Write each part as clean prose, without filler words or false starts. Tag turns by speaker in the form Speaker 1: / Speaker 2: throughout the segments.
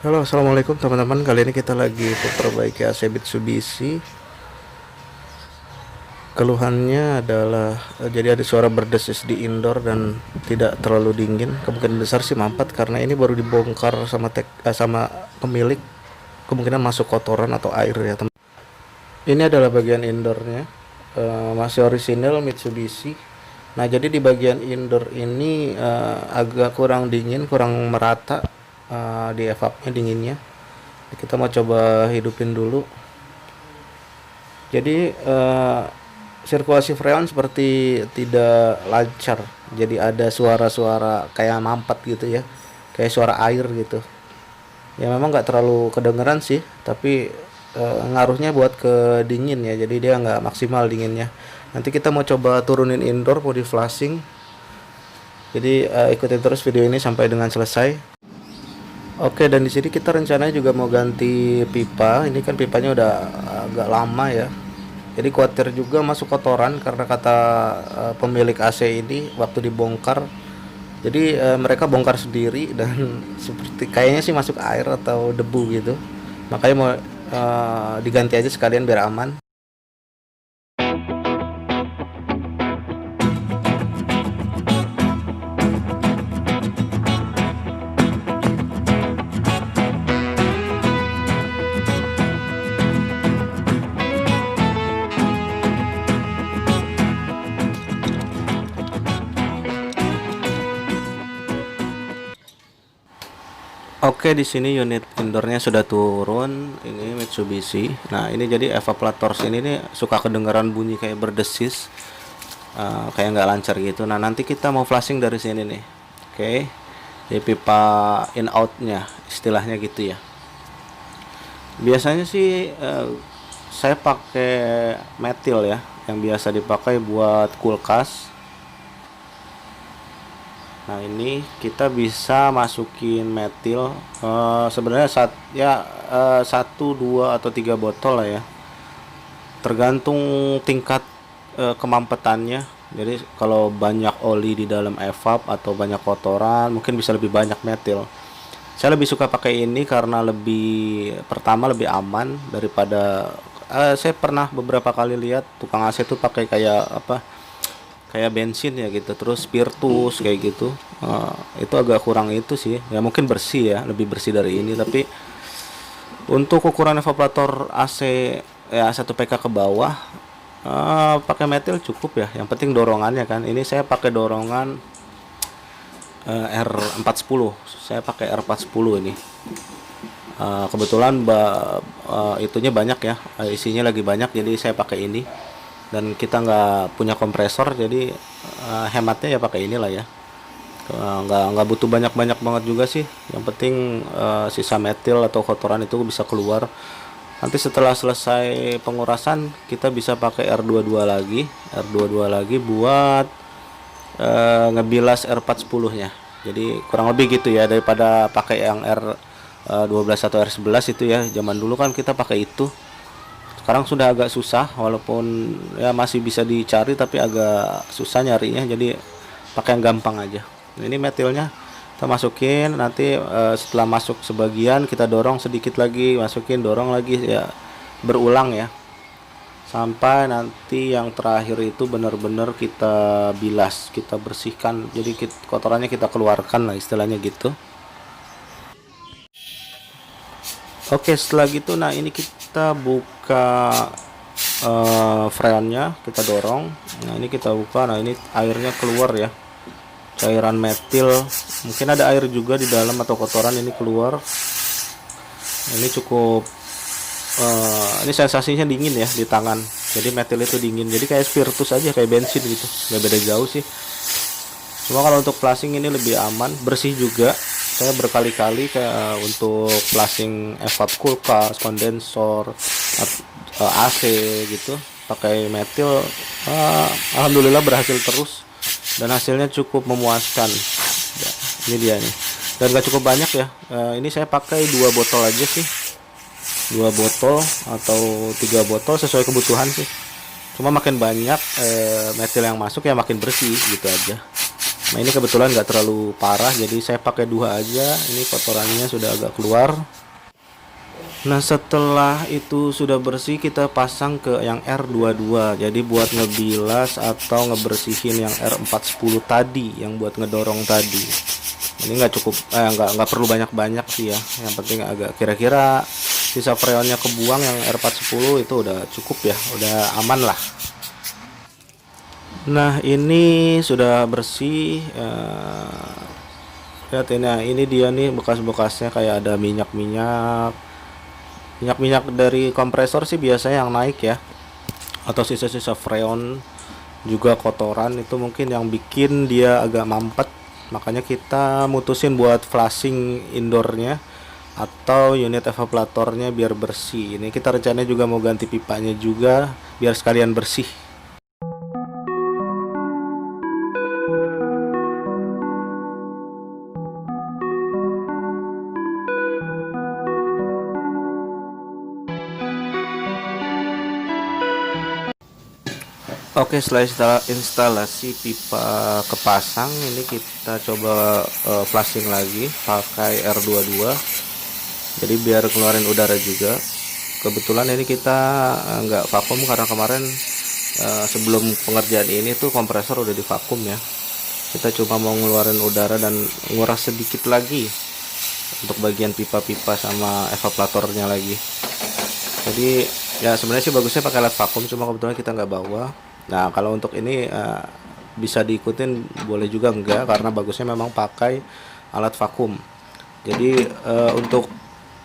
Speaker 1: Halo, assalamualaikum teman-teman. Kali ini kita lagi memperbaiki AC Mitsubishi. Keluhannya adalah jadi ada suara berdesis di indoor dan tidak terlalu dingin. Kemungkinan besar sih mampat karena ini baru dibongkar sama pemilik. Kemungkinan masuk kotoran atau air ya teman. Ini adalah bagian indoornya. Masih orisinil Mitsubishi. Nah, jadi di bagian indoor ini agak kurang dingin, kurang merata di evapnya dinginnya. Kita mau coba hidupin dulu. Jadi sirkulasi freon seperti tidak lancar. Jadi ada suara-suara kayak mampet gitu ya, kayak suara air gitu. Ya memang nggak terlalu kedengeran sih, tapi ngaruhnya buat ke dingin ya. Jadi dia nggak maksimal dinginnya. Nanti kita mau coba turunin indoor, mau di flashing. Jadi ikutin terus video ini sampai dengan selesai. Oke, dan di sini kita rencananya juga mau ganti pipa. Ini kan pipanya udah agak lama ya. Jadi khawatir juga masuk kotoran karena kata pemilik AC ini waktu dibongkar. Jadi mereka bongkar sendiri dan seperti kayaknya sih masuk air atau debu gitu. Makanya mau diganti aja sekalian biar aman. Oke, di sini unit indoornya sudah turun. Ini Mitsubishi. Nah, ini jadi evaporator sini nih suka kedengaran bunyi kayak berdesis, kayak nggak lancar gitu. Nah, nanti kita mau flashing dari sini nih. Oke, di pipa in outnya, istilahnya gitu ya. Biasanya sih saya pakai metil ya, yang biasa dipakai buat kulkas. Nah, ini kita bisa masukin metil sebenarnya satu, dua atau tiga botol lah ya. Tergantung tingkat kemampetannya. Jadi kalau banyak oli di dalam evap atau banyak kotoran, mungkin bisa lebih banyak metil. Saya lebih suka pakai ini karena pertama lebih aman daripada saya pernah beberapa kali lihat tukang AC tuh pakai kayak apa? Kayak bensin ya gitu, terus spiritus kayak gitu. Itu agak kurang itu sih ya, mungkin bersih ya, lebih bersih dari ini, tapi untuk ukuran evaporator AC ya 1 PK ke bawah pakai metal cukup ya, yang penting dorongannya kan. Ini saya pakai dorongan R410, saya pakai R410 ini. Kebetulan itunya banyak ya, isinya lagi banyak, jadi saya pakai ini. Dan kita nggak punya kompresor, jadi hematnya ya pakai inilah ya. Nggak butuh banyak banget juga sih, yang penting sisa metil atau kotoran itu bisa keluar. Nanti setelah selesai pengurasan kita bisa pakai R22 lagi buat ngebilas R410 nya. Jadi kurang lebih gitu ya, daripada pakai yang R12 atau R11 itu ya. Zaman dulu kan kita pakai itu. Sekarang sudah agak susah, walaupun ya masih bisa dicari tapi agak susah nyarinya, jadi pakai yang gampang aja. Ini metilnya kita masukin, nanti setelah masuk sebagian kita dorong sedikit lagi, masukin, dorong lagi ya, berulang ya, sampai nanti yang terakhir itu benar-benar kita bilas, kita bersihkan, jadi kotorannya kita keluarkan lah istilahnya gitu. Oke, setelah gitu, nah ini kita buka freonnya, kita dorong. Nah, ini kita buka. Nah, ini airnya keluar ya, cairan metil. Mungkin ada air juga di dalam atau kotoran, ini keluar. Ini cukup ini sensasinya dingin ya di tangan. Jadi metil itu dingin, jadi kayak spiritus aja, kayak bensin gitu, nggak beda jauh sih. Cuma kalau untuk flashing ini lebih aman, bersih juga. Saya berkali-kali kayak untuk flashing evap kulkas, kondensor, AC gitu pakai metil, alhamdulillah berhasil terus dan hasilnya cukup memuaskan. Ya, ini dia nih, dan gak cukup banyak ya. Ini saya pakai 2 botol aja sih, 2 botol atau 3 botol sesuai kebutuhan sih. Cuma makin banyak metil yang masuk ya makin bersih gitu aja. Nah ini kebetulan nggak terlalu parah, jadi saya pakai dua aja. Ini kotorannya sudah agak keluar. Nah setelah itu sudah bersih, kita pasang ke yang R22. Jadi buat ngebilas atau ngebersihin yang R410 tadi, yang buat ngedorong tadi. Ini nggak cukup, nggak perlu banyak-banyak sih ya. Yang penting agak kira-kira sisa freonnya kebuang, yang R410 itu udah cukup ya, udah aman lah. Nah ini sudah bersih. Lihat ini, nah, ini dia nih bekas-bekasnya, kayak ada minyak-minyak. Minyak-minyak dari kompresor sih biasanya yang naik ya, atau sisa-sisa freon, juga kotoran itu mungkin yang bikin dia agak mampet. Makanya kita mutusin buat flushing indoornya atau unit evaporatornya biar bersih. Ini kita rencananya juga mau ganti pipanya juga biar sekalian bersih. Oke, setelah instalasi pipa kepasang, ini kita coba flushing lagi pakai R22. Jadi biar keluarin udara juga. Kebetulan ini kita nggak vakum karena kemarin sebelum pengerjaan ini tuh kompresor udah divakum ya. Kita cuma mau ngeluarin udara dan nguras sedikit lagi untuk bagian pipa-pipa sama evaporatornya lagi. Jadi ya sebenarnya sih bagusnya pakai alat vakum, cuma kebetulan kita nggak bawa. Nah kalau untuk ini bisa diikutin, boleh juga enggak, karena bagusnya memang pakai alat vakum. Jadi untuk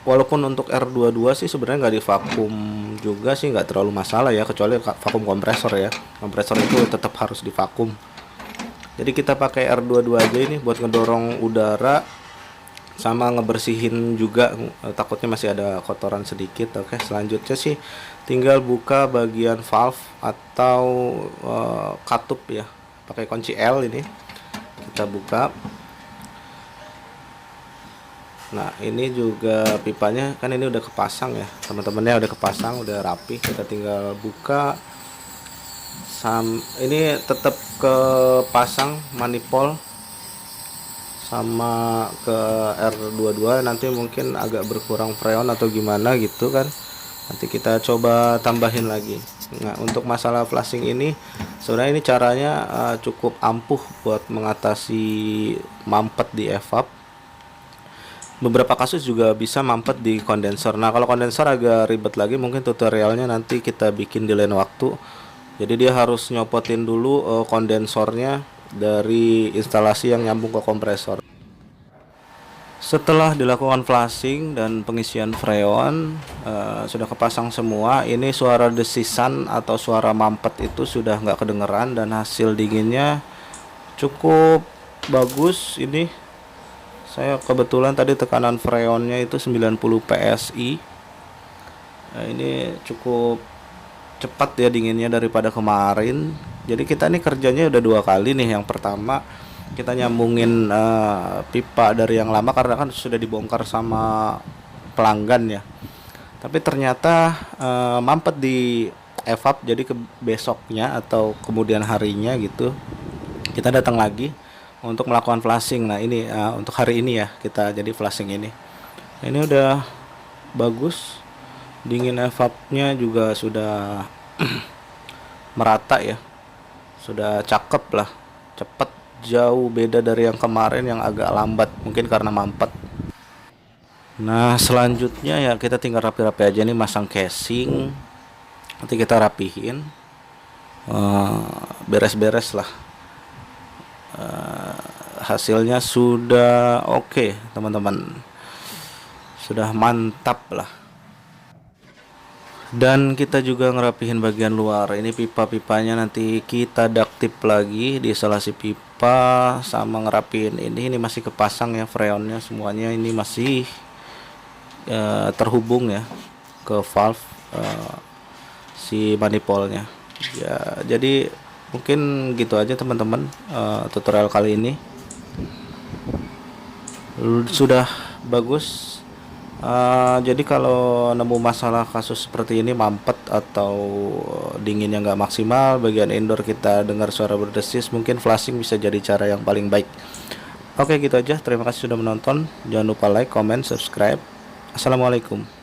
Speaker 1: walaupun untuk R22 sih sebenarnya nggak divakum juga sih, nggak terlalu masalah ya, kecuali vakum kompresor ya. Kompresor itu tetap harus divakum. Jadi kita pakai R22 aja ini buat ngedorong udara sama ngebersihin juga, takutnya masih ada kotoran sedikit. Oke, selanjutnya sih tinggal buka bagian valve atau katup ya, pakai kunci L. Ini kita buka. Nah ini juga pipanya kan ini udah kepasang ya teman-temannya, udah kepasang, udah rapi. Kita tinggal buka. Ini tetap kepasang manifold sama ke R22. Nanti mungkin agak berkurang freon atau gimana gitu kan, nanti kita coba tambahin lagi. Nah untuk masalah flushing ini sebenarnya ini caranya cukup ampuh buat mengatasi mampet di evap. Beberapa kasus juga bisa mampet di kondensor. Nah kalau kondensor agak ribet lagi, mungkin tutorialnya nanti kita bikin di lain waktu. Jadi dia harus nyopotin dulu kondensornya dari instalasi yang nyambung ke kompresor. Setelah dilakukan flushing dan pengisian freon, sudah kepasang semua. Ini suara desisan atau suara mampet itu sudah nggak kedengeran, dan hasil dinginnya cukup bagus. Ini saya kebetulan tadi tekanan freonnya itu 90 psi. Nah, ini cukup cepat ya dinginnya daripada kemarin. Jadi kita ini kerjanya udah dua kali nih. Yang pertama kita nyambungin pipa dari yang lama karena kan sudah dibongkar sama pelanggan ya. Tapi ternyata mampet di evap, jadi ke besoknya atau kemudian harinya gitu kita datang lagi untuk melakukan flushing. Nah ini untuk hari ini ya kita jadi flushing ini. Ini udah bagus, dingin evapnya juga sudah merata ya, sudah cakep lah, cepet, jauh beda dari yang kemarin yang agak lambat mungkin karena mampet. Nah selanjutnya ya kita tinggal rapi-rapi aja nih, masang casing. Nanti kita rapihin, beres-beres lah. Hasilnya sudah oke teman-teman, sudah mantap lah. Dan kita juga ngerapihin bagian luar. Ini pipa-pipanya nanti kita daktip lagi di instalasi pipa, sama ngerapihin ini masih kepasang ya freonnya semuanya. Ini masih terhubung ya ke valve si manifoldnya ya. Jadi mungkin gitu aja teman-teman, tutorial kali ini sudah bagus Jadi kalau nemu masalah kasus seperti ini, mampet atau dingin yang nggak maksimal, bagian indoor kita dengar suara berdesis, mungkin flashing bisa jadi cara yang paling baik. Oke, gitu aja. Terima kasih sudah menonton. Jangan lupa like, comment, subscribe. Assalamualaikum.